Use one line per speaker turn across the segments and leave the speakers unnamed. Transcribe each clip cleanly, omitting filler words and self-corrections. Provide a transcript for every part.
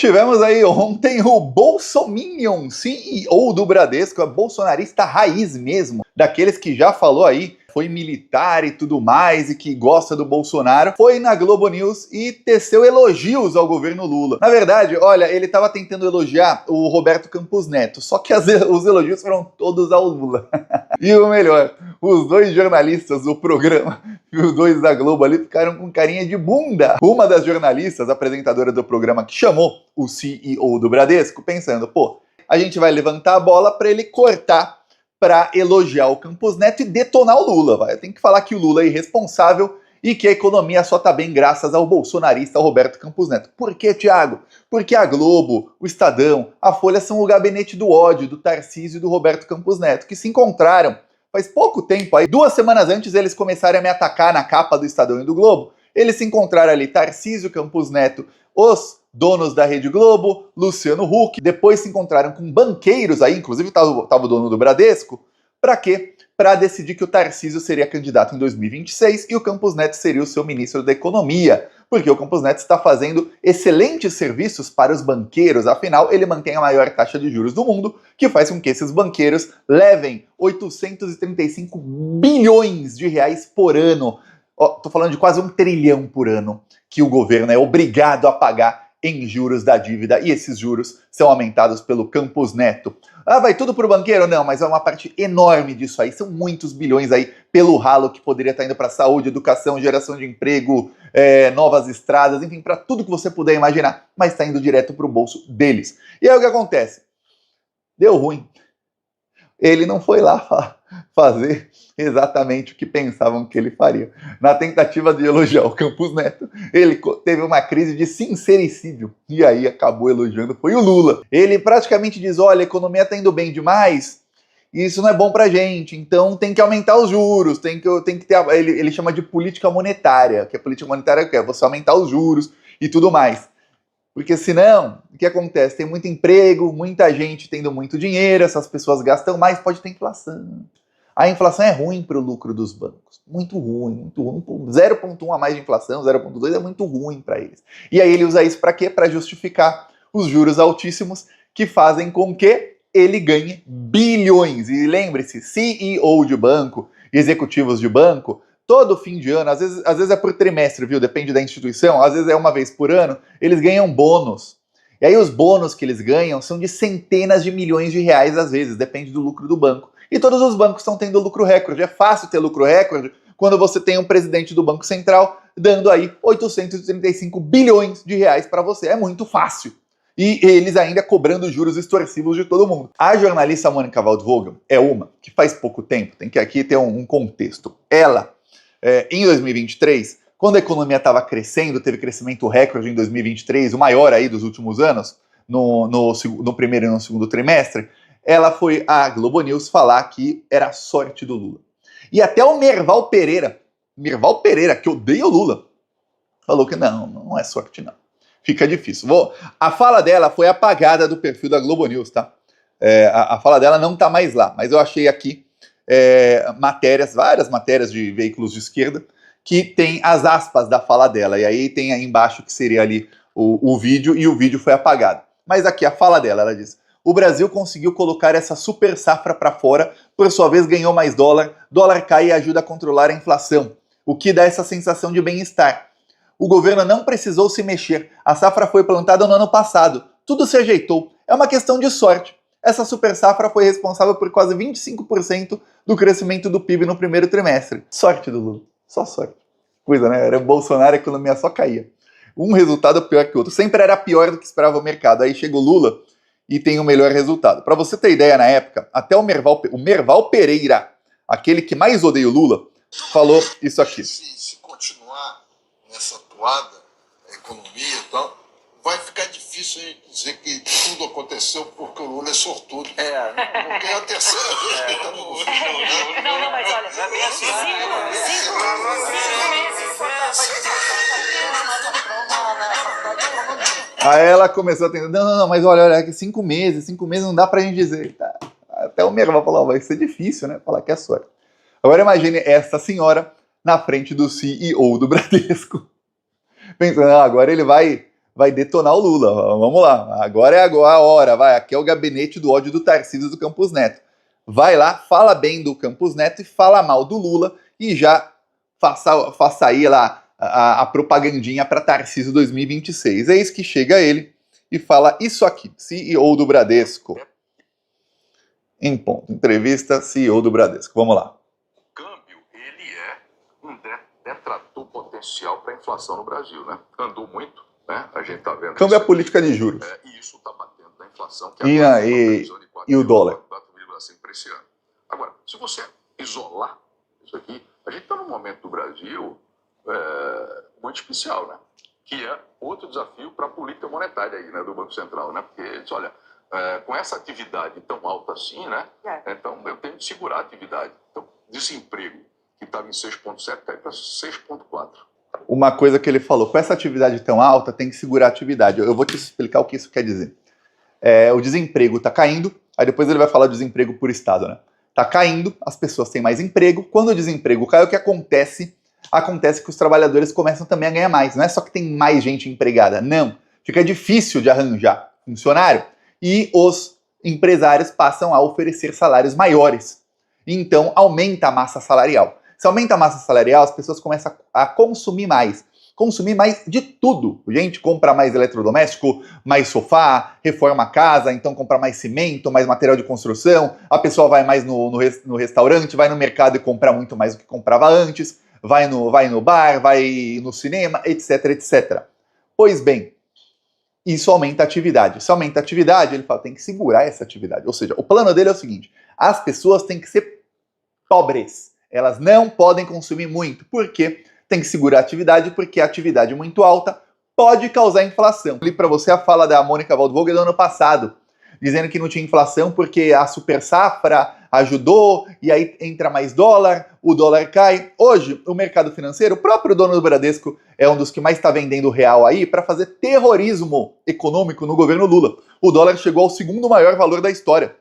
Tivemos aí ontem o Bolsominion, CEO do Bradesco, é bolsonarista raiz mesmo, daqueles que já falou aí, foi militar e tudo mais, e que gosta do Bolsonaro, foi na Globo News e teceu elogios ao governo Lula. Na verdade, olha, ele estava tentando elogiar o Roberto Campos Neto, só que os elogios foram todos ao Lula. E o melhor, os dois jornalistas do programa e os dois da Globo ali ficaram com carinha de bunda. Uma das jornalistas, apresentadora do programa, que chamou o CEO do Bradesco, pensando, pô, a gente vai levantar a bola para ele cortar para elogiar o Campos Neto e detonar o Lula. Vai. Tem que falar que o Lula é irresponsável e que a economia só tá bem graças ao bolsonarista Roberto Campos Neto. Por quê, Thiago? Porque a Globo, o Estadão, a Folha são o gabinete do ódio do Tarcísio e do Roberto Campos Neto, que se encontraram faz pouco tempo. Aí, 2 semanas antes eles começarem a me atacar na capa do Estadão e do Globo, eles se encontraram ali, Tarcísio, Campos Neto, os donos da Rede Globo, Luciano Huck, depois se encontraram com banqueiros aí, inclusive tava o dono do Bradesco, para quê? Para decidir que o Tarcísio seria candidato em 2026 e o Campos Neto seria o seu ministro da Economia, porque o Campos Neto está fazendo excelentes serviços para os banqueiros, afinal ele mantém a maior taxa de juros do mundo, que faz com que esses banqueiros levem 835 bilhões de reais por ano. Tô falando de quase 1 trilhão por ano que o governo é obrigado a pagar em juros da dívida, e esses juros são aumentados pelo Campos Neto. Ah, vai tudo pro banqueiro? Não, mas é uma parte enorme disso aí, são muitos bilhões aí pelo ralo que poderia estar indo para saúde, educação, geração de emprego, novas estradas, enfim, para tudo que você puder imaginar, mas está indo direto pro bolso deles. E aí o que acontece? Deu ruim. Ele não foi lá fazer exatamente o que pensavam que ele faria. Na tentativa de elogiar o Campos Neto, ele teve uma crise de sincericídio, e aí acabou elogiando, foi o Lula. Ele praticamente diz, olha, a economia está indo bem demais, e isso não é bom pra gente, então tem que aumentar os juros, tem que ter, ele chama de política monetária, que a política monetária é você aumentar os juros e tudo mais. Porque senão, o que acontece? Tem muito emprego, muita gente tendo muito dinheiro, essas pessoas gastam mais, pode ter inflação. A inflação é ruim para o lucro dos bancos. Muito ruim, muito ruim. 0,1 a mais de inflação, 0,2 é muito ruim para eles. E aí ele usa isso para quê? Para justificar os juros altíssimos que fazem com que ele ganhe bilhões. E lembre-se, CEO de banco, executivos de banco, todo fim de ano, às vezes é por trimestre, viu? Depende da instituição, às vezes é uma vez por ano, eles ganham bônus. E aí os bônus que eles ganham são de centenas de milhões de reais às vezes, depende do lucro do banco. E todos os bancos estão tendo lucro recorde. É fácil ter lucro recorde quando você tem um presidente do Banco Central dando aí 835 bilhões de reais para você. É muito fácil. E eles ainda cobrando juros extorsivos de todo mundo. A jornalista Mônica Waldvogel é uma que faz pouco tempo, tem que aqui ter um contexto. Ela, em 2023, quando a economia estava crescendo, teve crescimento recorde em 2023, o maior aí dos últimos anos, no primeiro e no segundo trimestre, ela foi à Globo News falar que era a sorte do Lula. E até o Merval Pereira, que odeia o Lula, falou que não é sorte não. Fica difícil. A fala dela foi apagada do perfil da Globo News, tá? A fala dela não tá mais lá, mas eu achei aqui várias matérias de veículos de esquerda que tem as aspas da fala dela, e aí tem aí embaixo que seria ali o vídeo, e o vídeo foi apagado. Mas aqui a fala dela, ela diz: o Brasil conseguiu colocar essa super safra para fora, por sua vez ganhou mais dólar cai e ajuda a controlar a inflação, o que dá essa sensação de bem-estar. O governo não precisou se mexer, a safra foi plantada no ano passado, tudo se ajeitou, é uma questão de sorte. Essa super safra foi responsável por quase 25% do crescimento do PIB no primeiro trimestre. Sorte do Lula, só sorte. Coisa, né? Era Bolsonaro, a economia só caía. Um resultado pior que o outro, sempre era pior do que esperava o mercado. Aí chega o Lula e tem o melhor resultado. Para você ter ideia, na época, até o Merval Pereira, aquele que mais odeia o Lula, falou isso aqui.
Se continuar nessa toada, a economia e tal, vai ficar difícil dizer que tudo aconteceu porque o Lula é sortudo. Porque é a terceira vez que ele está no governo.
Não, mas olha, é bem assim. 5 meses.
Aí ela começou a entender, não, mas olha, que 5 meses não dá pra gente dizer. Tá. Até o Merval falou, vai ser difícil, né? Falar que é sorte. Agora imagine essa senhora na frente do CEO do Bradesco, pensando, agora ele vai vai detonar o Lula. Vamos lá, agora é a hora, vai. Aqui é o gabinete do ódio do Tarcísio do Campos Neto. Vai lá, fala bem do Campos Neto e fala mal do Lula e já faça aí lá a propagandinha para Tarcísio 2026. É isso que chega ele e fala isso aqui, CEO do Bradesco. Em ponto, entrevista, CEO do Bradesco. Vamos lá.
O câmbio, ele é um detrator potencial para a inflação no Brasil, né? Andou muito, né? A gente está vendo.
Câmbio é a política de juros.
E isso está batendo na inflação, que agora
e o dólar.
4,5 para esse ano. Agora, se você isolar isso aqui, a gente está num momento do Brasil muito especial, né? Que é outro desafio para a política monetária aí, né, do Banco Central, né? Porque eles, olha, com essa atividade tão alta assim, né? Então eu tenho que segurar a atividade. Então, desemprego que estava em 6,7 cai para 6,4.
Uma coisa que ele falou, com essa atividade tão alta, tem que segurar a atividade. Eu vou te explicar o que isso quer dizer. O desemprego está caindo, aí depois ele vai falar de desemprego por estado, né? Está caindo, as pessoas têm mais emprego. Quando o desemprego cai, o que acontece? Acontece que os trabalhadores começam também a ganhar mais. Não é só que tem mais gente empregada, não. Fica difícil de arranjar funcionário e os empresários passam a oferecer salários maiores. Então aumenta a massa salarial. Se aumenta a massa salarial, as pessoas começam a consumir mais. Consumir mais de tudo. Gente, compra mais eletrodoméstico, mais sofá, reforma a casa, então compra mais cimento, mais material de construção. A pessoa vai mais no restaurante, vai no mercado e compra muito mais do que comprava antes. Vai no bar, vai no cinema, etc, etc. Pois bem, isso aumenta a atividade. Se aumenta a atividade, ele fala, tem que segurar essa atividade. Ou seja, o plano dele é o seguinte, as pessoas têm que ser pobres. Elas não podem consumir muito. Por quê? Tem que segurar a atividade, porque a atividade muito alta pode causar inflação. Eu li para você a fala da Mônica Waldvogel do ano passado, dizendo que não tinha inflação porque a super safra ajudou, e aí entra mais dólar, o dólar cai. Hoje, o mercado financeiro, o próprio dono do Bradesco é um dos que mais está vendendo real aí para fazer terrorismo econômico no governo Lula. O dólar chegou ao segundo maior valor da história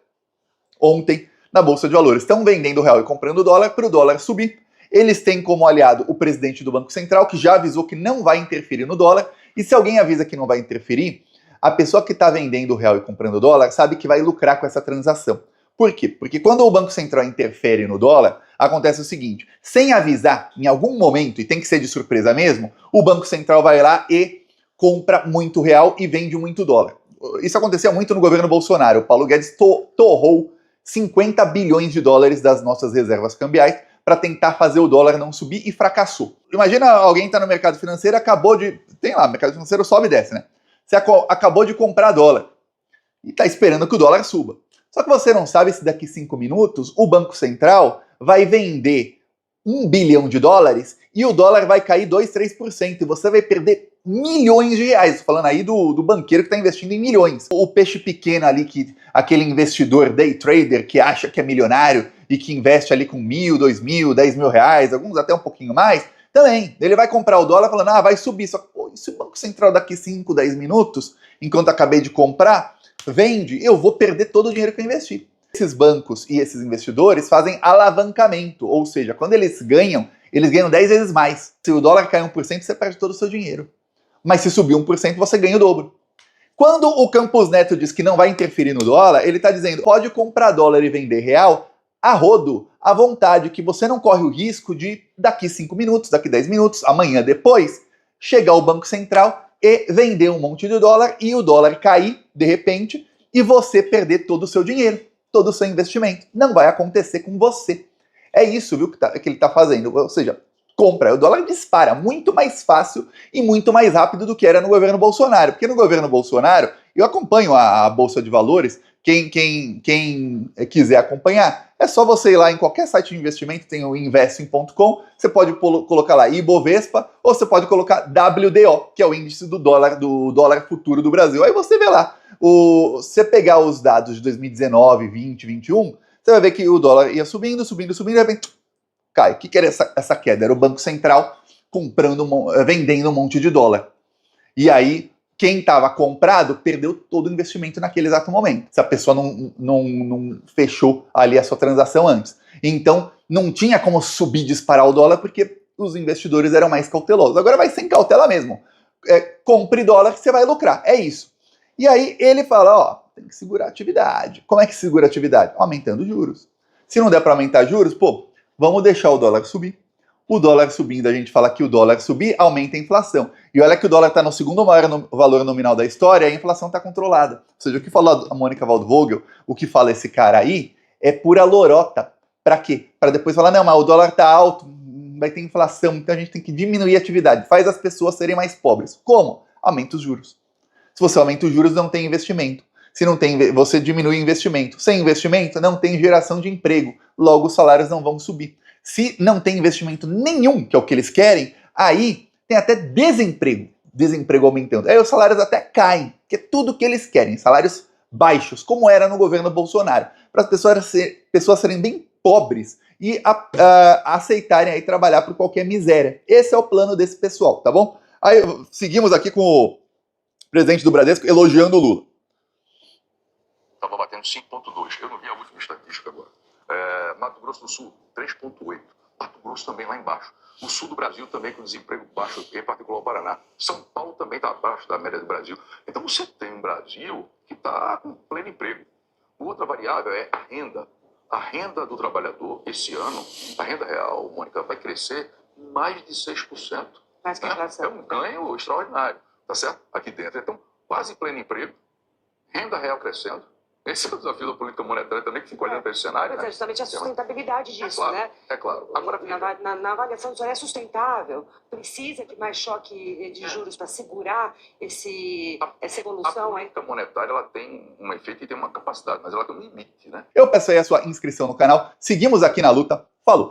ontem na Bolsa de Valores. Estão vendendo real e comprando dólar para o dólar subir. Eles têm como aliado o presidente do Banco Central, que já avisou que não vai interferir no dólar, e se alguém avisa que não vai interferir, a pessoa que está vendendo real e comprando dólar sabe que vai lucrar com essa transação. Por quê? Porque quando o Banco Central interfere no dólar, acontece o seguinte, sem avisar em algum momento, e tem que ser de surpresa mesmo, o Banco Central vai lá e compra muito real e vende muito dólar. Isso acontecia muito no governo Bolsonaro. O Paulo Guedes torrou 50 bilhões de dólares das nossas reservas cambiais para tentar fazer o dólar não subir e fracassou. Imagina alguém está no mercado financeiro, tem lá, o mercado financeiro sobe e desce, né? Você acabou de comprar dólar e está esperando que o dólar suba. Só que você não sabe se daqui 5 minutos o Banco Central vai vender 1 bilhão de dólares e o dólar vai cair 2, 3% e você vai perder milhões de reais. Estou falando aí do banqueiro que está investindo em milhões. O peixe pequeno ali, aquele investidor day trader que acha que é milionário e que investe ali com 1.000, 2.000, 10 mil reais, alguns até um pouquinho mais, também. Ele vai comprar o dólar falando, vai subir. Só que, e se o Banco Central daqui 5, 10 minutos, enquanto acabei de comprar, vende, eu vou perder todo o dinheiro que eu investi. Esses bancos e esses investidores fazem alavancamento, ou seja, quando eles ganham 10 vezes mais. Se o dólar cai 1%, você perde todo o seu dinheiro. Mas se subir 1%, você ganha o dobro. Quando o Campos Neto diz que não vai interferir no dólar, ele está dizendo, pode comprar dólar e vender real a rodo, à vontade, que você não corre o risco de, daqui 5 minutos, daqui 10 minutos, amanhã depois, chegar ao Banco Central e vender um monte de dólar e o dólar cair, de repente, e você perder todo o seu dinheiro, todo o seu investimento. Não vai acontecer com você. É isso, viu, que ele está fazendo. Ou seja, compra, o dólar dispara muito mais fácil e muito mais rápido do que era no governo Bolsonaro. Porque no governo Bolsonaro, eu acompanho a Bolsa de Valores, quem quiser acompanhar, é só você ir lá em qualquer site de investimento, tem o investing.com, você pode colocar lá Ibovespa, ou você pode colocar WDO, que é o índice do dólar futuro do Brasil. Aí você vê lá, se você pegar os dados de 2019, 20, 21, você vai ver que o dólar ia subindo, subindo, subindo, e de repente cai. O que era essa queda? Era o Banco Central vendendo um monte de dólar. E aí, quem estava comprado perdeu todo o investimento naquele exato momento. Se a pessoa não fechou ali a sua transação antes. Então, não tinha como subir, disparar o dólar, porque os investidores eram mais cautelosos. Agora vai sem cautela mesmo. compre dólar que você vai lucrar. É isso. E aí ele fala, ó, tem que segurar a atividade. Como é que segura a atividade? Aumentando juros. Se não der para aumentar juros, pô, vamos deixar o dólar subir. O dólar subindo, a gente fala que o dólar subir, aumenta a inflação. E olha que o dólar está no segundo maior valor nominal da história, a inflação está controlada. Ou seja, o que falou a Mônica Waldvogel, o que fala esse cara aí, é pura lorota. Para quê? Para depois falar, não, mas o dólar está alto, vai ter inflação, então a gente tem que diminuir a atividade. Faz as pessoas serem mais pobres. Como? Aumenta os juros. Se você aumenta os juros, não tem investimento. Se não tem, você diminui o investimento. Sem investimento, não tem geração de emprego. Logo, os salários não vão subir. Se não tem investimento nenhum, que é o que eles querem, aí tem até desemprego. Desemprego aumentando. Aí os salários até caem, que é tudo que eles querem. Salários baixos, como era no governo Bolsonaro. Para as pessoas serem bem pobres e aceitarem aí trabalhar por qualquer miséria. Esse é o plano desse pessoal, tá bom? Aí seguimos aqui com o presidente do Bradesco elogiando o Lula.
Estava batendo 5,2. Eu não vi a última estatística agora. Mato Grosso do Sul, 3,8. Mato Grosso também lá embaixo. O sul do Brasil também com desemprego baixo, em particular o Paraná. São Paulo também está abaixo da média do Brasil. Então você tem um Brasil que está com pleno emprego. Outra variável é a renda. A renda do trabalhador, esse ano, a renda real, Mônica, vai crescer mais de 6%.
Mais que a inflação.
É um ganho extraordinário, tá certo? Aqui dentro. Então, quase pleno emprego, renda real crescendo. Esse é o desafio da política monetária também, que fica olhando para esse cenário.
Mas é justamente a sustentabilidade disso,
claro,
né?
É claro. Agora,
Na avaliação, isso é sustentável? Precisa de mais choque de juros para segurar essa evolução?
A política monetária ela tem um efeito e tem uma capacidade, mas ela tem um limite, né?
Eu peço aí a sua inscrição no canal. Seguimos aqui na luta. Falou!